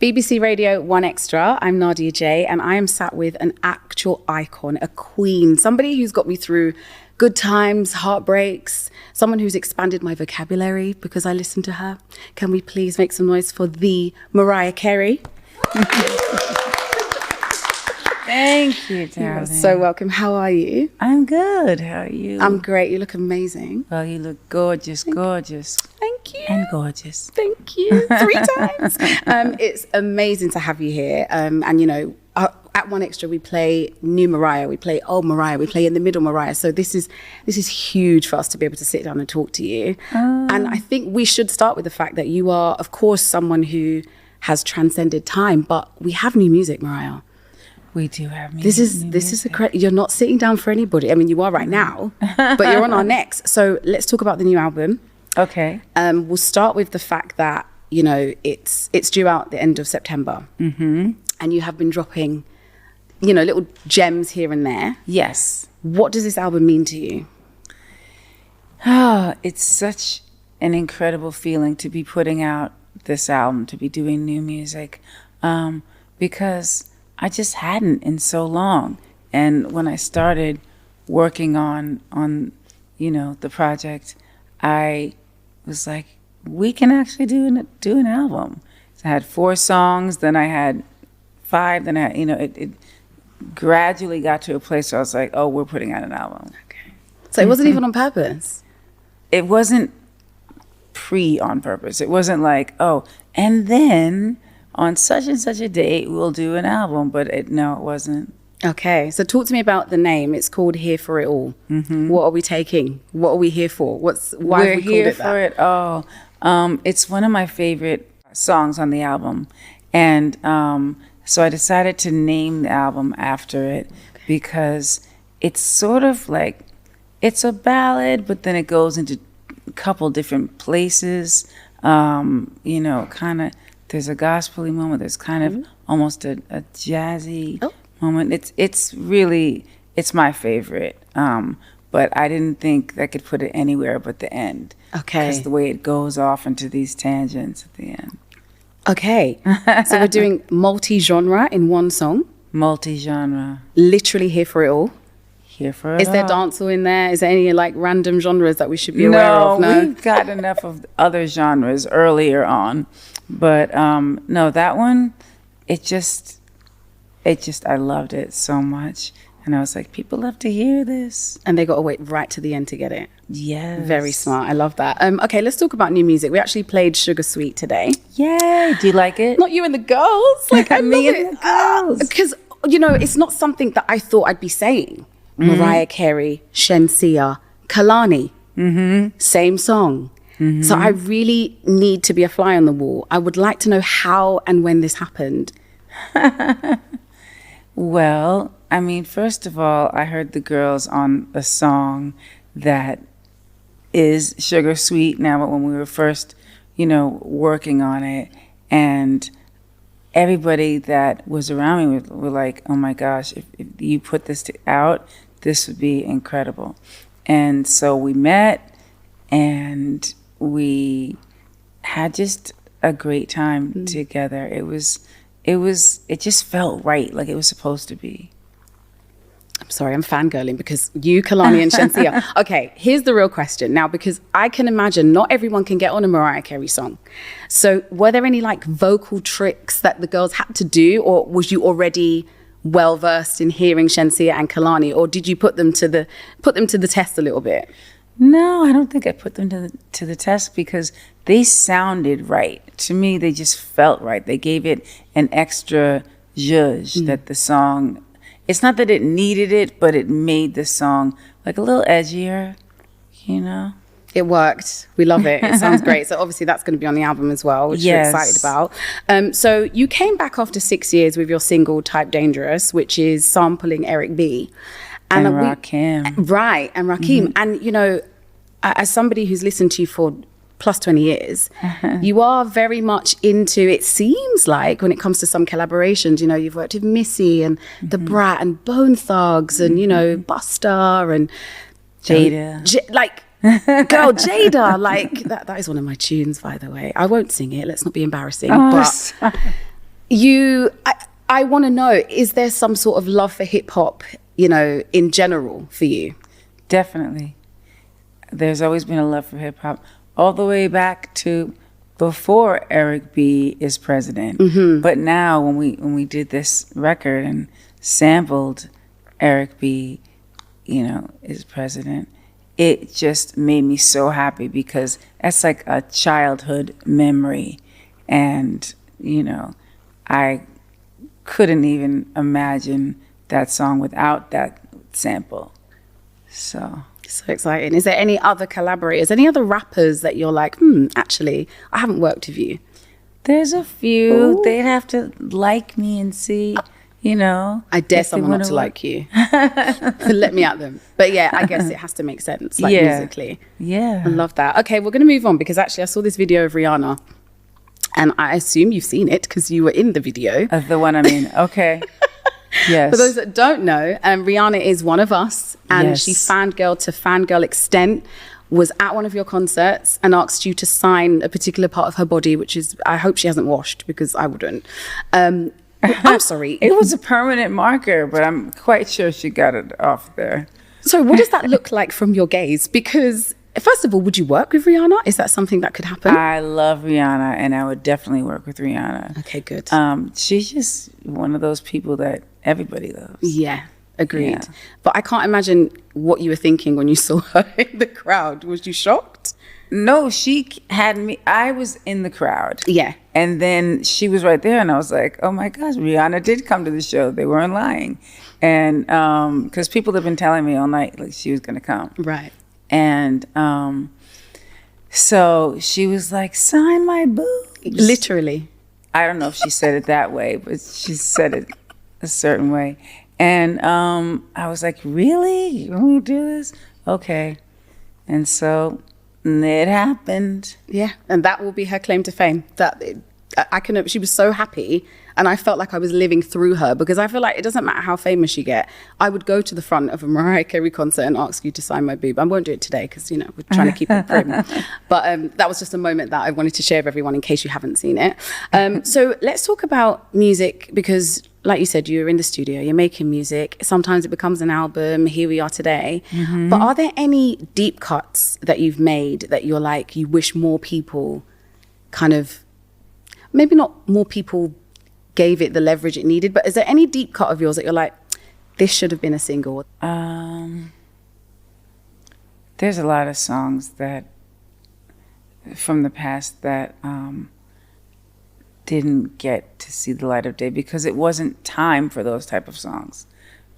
BBC Radio 1 Extra. I'm Nadia J, and I am sat with an actual icon, a queen, somebody who's got me through good times, heartbreaks, someone who's expanded my vocabulary because I listen to her. Can we please make some noise for the Mariah Carey? Thank you, darling. You're so welcome. How are you? I'm good. How are you? I'm great. You look amazing. Well, you look gorgeous, gorgeous. Thank you. And gorgeous. Thank you. 3 times. It's amazing to have you here. And, you know, at 1 Extra, we play new Mariah, we play old Mariah, we play in the middle Mariah. So this is huge for us to be able to sit down and talk to you. And I think we should start with the fact that you are, of course, someone who has transcended time, but we have new music, Mariah. We do have music. This is you're not sitting down for anybody. I mean, you are right now, but you're on our necks. So let's talk about the new album. Okay. We'll start with the fact that, you know, it's due out the end of September. Mm-hmm. And you have been dropping, you know, little gems here and there. Yes. What does this album mean to you? It's such an incredible feeling to be putting out this album, to be doing new music, because I just hadn't in so long. And when I started working on you know, the project, I was like, we can actually do an album. So I had 4 songs, then I had 5, then you know, it gradually got to a place where I was like, oh, we're putting out an album. Okay. So it wasn't even on purpose? It wasn't on purpose. It wasn't like, oh, and then on such and such a date, we'll do an album, but no, it wasn't. Okay, so talk to me about the name. It's called Here for It All. Mm-hmm. What are we taking? What are we here for? Why We're have we here called it for it all. It's one of my favorite songs on the album, and so I decided to name the album after it because it's sort of like, it's a ballad, but then it goes into a couple different places. You know, kind of. There's a gospel-y moment. There's kind of almost a jazzy moment. It's really my favorite. But I didn't think I could put it anywhere but the end. Okay. Because the way it goes off into these tangents at the end. Okay. So we're doing multi-genre in one song. Multi-genre. Literally Here for It All. Here for it Is there dancehall in there? Is there any like random genres that we should be aware of? No, we've got enough of other genres earlier on. But no, that one, it just, I loved it so much. And I was like, people love to hear this. And they got to wait right to the end to get it. Yes. Very smart. I love that. Okay, let's talk about new music. We actually played Sugar Sweet today. Yay. Do you like it? Not you and the girls. Like, I Me love and it. the girls. Because, you know, it's not something that I thought I'd be saying. Mm-hmm. Mariah Carey, Shenseea, Kalani. Mm-hmm. Same song. Mm-hmm. So I really need to be a fly on the wall. I would like to know how and when this happened. Well, I mean, first of all, I heard the girls on a song that is Sugar Sweet now, but when we were first, you know, working on it, and everybody that was around me were like, oh my gosh, if you put this out, this would be incredible. And so we met, and we had just a great time together. It just felt right, like it was supposed to be. I'm sorry, I'm fangirling because you, Kalani, and Shenseea. Okay, here's the real question now, because I can imagine not everyone can get on a Mariah Carey song. So were there any like vocal tricks that the girls had to do, or was you already well versed in hearing Shenseea and Kalani, or did you put them to the test a little bit? No, I don't think I put them to the test because they sounded right. To me, they just felt right. They gave it an extra zhuzh that the song, it's not that it needed it, but it made the song like a little edgier, you know? It worked. We love it. It sounds great. So obviously that's going to be on the album as well, which we're excited about. So you came back after 6 years with your single Type Dangerous, which is sampling Eric B. And Rakim. Right, and Rakim. And, you know, as somebody who's listened to you for plus 20 years, you are very much into, it seems like, when it comes to some collaborations, you know, you've worked with Missy and The Brat and Bone Thugs and, you know, Busta and Jada. Girl, Jada, like, that is one of my tunes, by the way. I won't sing it, let's not be embarrassing. But I want to know, is there some sort of love for hip hop, you know, in general for you? Definitely. There's always been a love for hip hop, all the way back to before Eric B is president. Mm-hmm. But now when we did this record and sampled Eric B, you know, is president, it just made me so happy because that's like a childhood memory. And, you know, I couldn't even imagine that song without that sample. So exciting. Is there any other collaborators, any other rappers that you're like, actually, I haven't worked with you? There's a few. Ooh. They'd have to like me and see, you know. I dare someone not to like you. Let me at them. But yeah, I guess it has to make sense, like musically. Yeah. I love that. Okay, we're going to move on because actually I saw this video of Rihanna and I assume you've seen it because you were in the video. The one I'm in. Okay. Yes. For those that don't know, Rihanna is one of us, and she fangirl to fangirl extent, was at one of your concerts and asked you to sign a particular part of her body, which is, I hope she hasn't washed because I wouldn't. I'm sorry. It was a permanent marker, but I'm quite sure she got it off there. So what does that look like from your gaze? Because first of all, would you work with Rihanna? Is that something that could happen? I love Rihanna, and I would definitely work with Rihanna. Okay, good. She's just one of those people that everybody loves. Yeah, agreed. Yeah. But I can't imagine what you were thinking when you saw her in the crowd. Was you shocked? No, she had me. I was in the crowd. Yeah. And then she was right there, and I was like, oh my gosh, Rihanna did come to the show. They weren't lying. And because people have been telling me all night, like, she was going to come. Right. And so she was like, sign my boobs. Literally. I don't know if she said it that way, but she said it a certain way. And I was like, really? You want me to do this? Okay. And so it happened. Yeah. And that will be her claim to fame. She was so happy, and I felt like I was living through her, because I feel like it doesn't matter how famous you get. I would go to the front of a Mariah Carey concert and ask you to sign my boob. I won't do it today because, you know, we're trying to keep it prim. But that was just a moment that I wanted to share with everyone in case you haven't seen it. So let's talk about music, because like you said, you're in the studio, you're making music. Sometimes it becomes an album. Here we are today. Mm-hmm. But are there any deep cuts that you've made that you're like, you wish more people kind of, maybe not more people gave it the leverage it needed, but is there any deep cut of yours that you're like, this should have been a single? There's a lot of songs that from the past that didn't get to see the light of day because it wasn't time for those type of songs.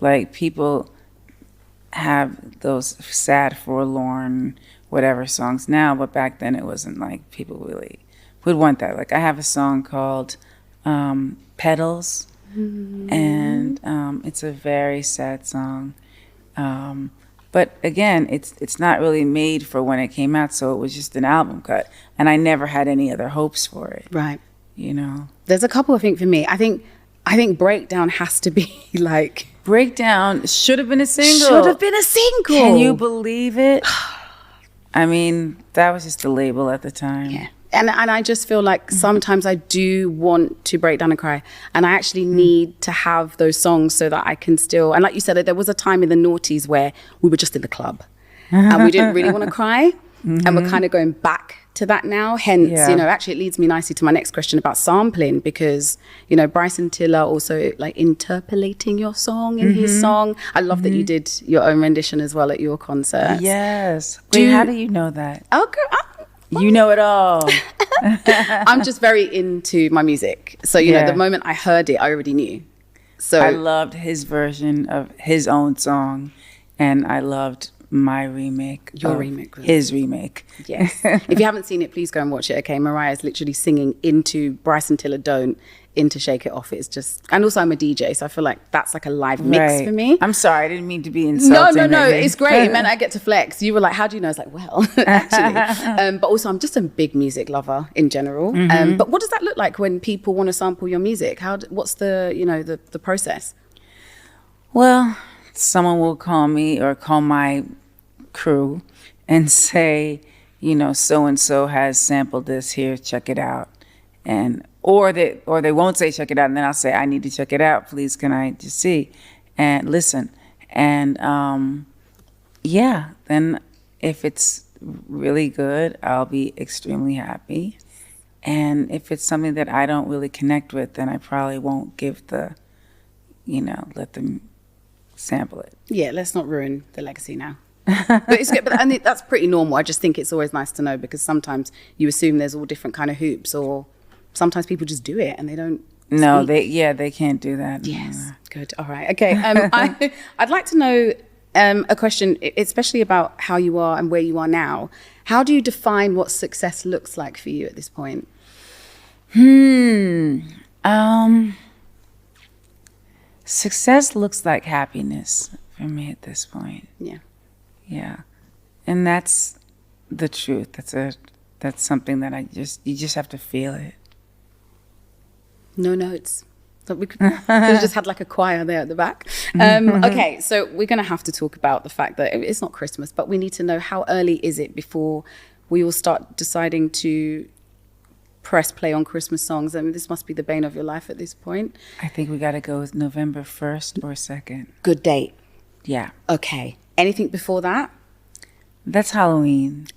Like, people have those sad, forlorn, whatever songs now, but back then it wasn't like people really would want that. Like, I have a song called Petals, mm-hmm. and it's a very sad song. But again, it's not really made for when it came out, so it was just an album cut, and I never had any other hopes for it. Right. You know, there's a couple. I think for me, I think Breakdown has to be like, Breakdown should have been a single. Should have been a single. Can you believe it? I mean, that was just the label at the time. Yeah. And I just feel like sometimes I do want to break down and cry, and I actually need to have those songs so that I can still, and like you said, there was a time in the noughties where we were just in the club and we didn't really want to cry, and we're kind of going back to that now. Hence, you know, actually it leads me nicely to my next question about sampling, because, you know, Bryson Tiller also like interpolating your song in his song. I love that you did your own rendition as well at your concert. Yes. Wait, how do you know that? Oh, girl, you know it all. I'm just very into my music. So, you know, the moment I heard it, I already knew. So I loved his version of his own song, and I loved my remake. Your remake. His remake. Yes. If you haven't seen it, please go and watch it. Okay. Mariah's literally singing into Bryson Tiller Don't, into Shake It Off. It's just, and also I'm a DJ, so I feel like that's like a live mix for me. I'm sorry, I didn't mean to be insulting. No, it's great. It meant I get to flex. You were like, how do you know? I was like, well, actually. But also I'm just a big music lover in general. But what does that look like when people want to sample your music? What's the, you know, the process? Well, someone will call me or call my crew and say, you know, so-and-so has sampled this, here, check it out. And or they won't say check it out, and then I'll say I need to check it out. Please, can I just see and listen? And then if it's really good, I'll be extremely happy. And if it's something that I don't really connect with, then I probably won't give let them sample it. Yeah, let's not ruin the legacy now. But it's good, and that's pretty normal. I just think it's always nice to know, because sometimes you assume there's all different kind of hoops, or sometimes people just do it and they don't. No, they can't do that. Yes, good. All right, okay. I'd like to know a question, especially about how you are and where you are now. How do you define what success looks like for you at this point? Success looks like happiness for me at this point. Yeah. Yeah. And that's the truth. That's something that you just have to feel it. No notes. So we could have just had like a choir there at the back. Okay, so we're going to have to talk about the fact that it's not Christmas, but we need to know, how early is it before we all start deciding to press play on Christmas songs? I mean, this must be the bane of your life at this point. I think we got to go with November 1st or 2nd. Good date. Yeah. Okay. Anything before that? That's Halloween.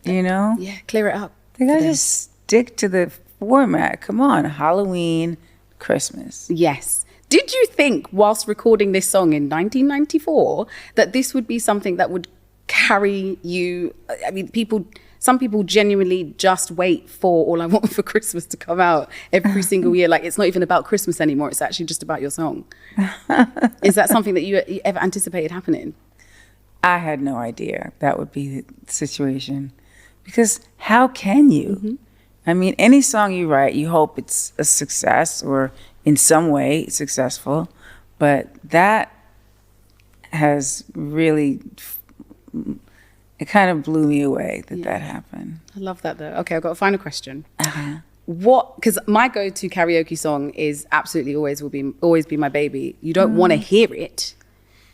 Yeah, clear it up. They got to just stick to the format. Come on, Halloween, Christmas. Yes. Did you think, whilst recording this song in 1994, that this would be something that would carry you? I mean, some people genuinely just wait for All I Want for Christmas to come out every single year. Like, it's not even about Christmas anymore. It's actually just about your song. Is that something that you ever anticipated happening? I had no idea that would be the situation. Because how can you? Mm-hmm. I mean, any song you write, you hope it's a success or in some way successful. But that has really, it kind of blew me away that happened. I love that, though. Okay, I've got a final question. Uh-huh. Because my go-to karaoke song is absolutely always be My Baby. You don't want to hear it.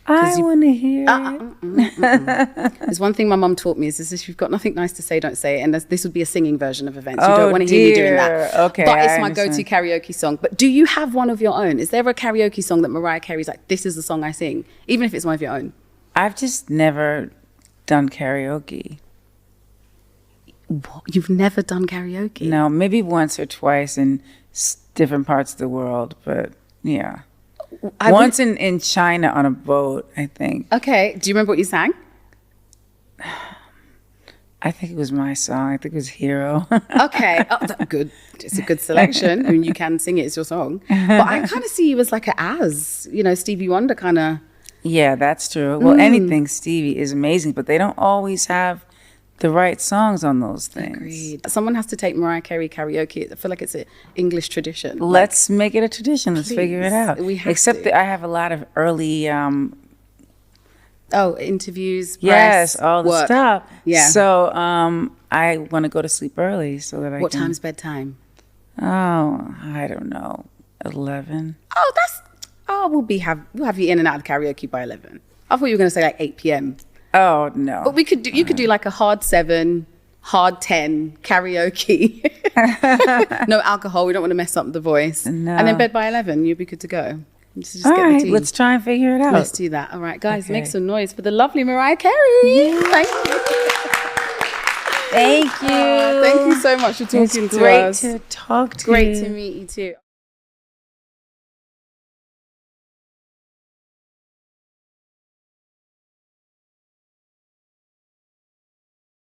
I want to hear it. There's one thing my mum taught me, is if you've got nothing nice to say, don't say it. And this would be a singing version of Events. You don't want to hear me doing that. Okay, but it's my go-to karaoke song. But do you have one of your own? Is there a karaoke song that Mariah Carey's like, this is the song I sing, even if it's one of your own? I've just never done karaoke. What? You've never done karaoke? No, maybe once or twice in different parts of the world, but yeah. Once in China on a boat, I think. Okay. Do you remember what you sang? I think it was my song. I think it was Hero. Okay. Oh, good. It's a good selection. I mean, you can sing it. It's your song. But I kind of see you as like Stevie Wonder kind of. Yeah, that's true. Well, anything Stevie is amazing, but they don't always have the right songs on those things. Agreed. Someone has to take Mariah Carey karaoke. I feel like it's an English tradition. Let's make it a tradition. Let's figure it out. We have Except that I have a lot of early interviews, press, yes, all the work. stuff. Yeah. So I want to go to sleep early so that What time's bedtime? Oh, I don't know. 11. We'll have you in and out of karaoke by 11. I thought you were going to say like 8 p.m. Oh, no. But you could do like a hard 7, hard 10 karaoke. No alcohol. We don't want to mess up the voice. No. And then bed by 11, you'll be good to go. Just all get right, the tea. let's try and figure it out. Let's do that. All right, guys, Okay. make some noise for the lovely Mariah Carey. Yeah. Thank you. Thank you. Thank you so much for talking to us. Great to talk to you. Great to meet you too.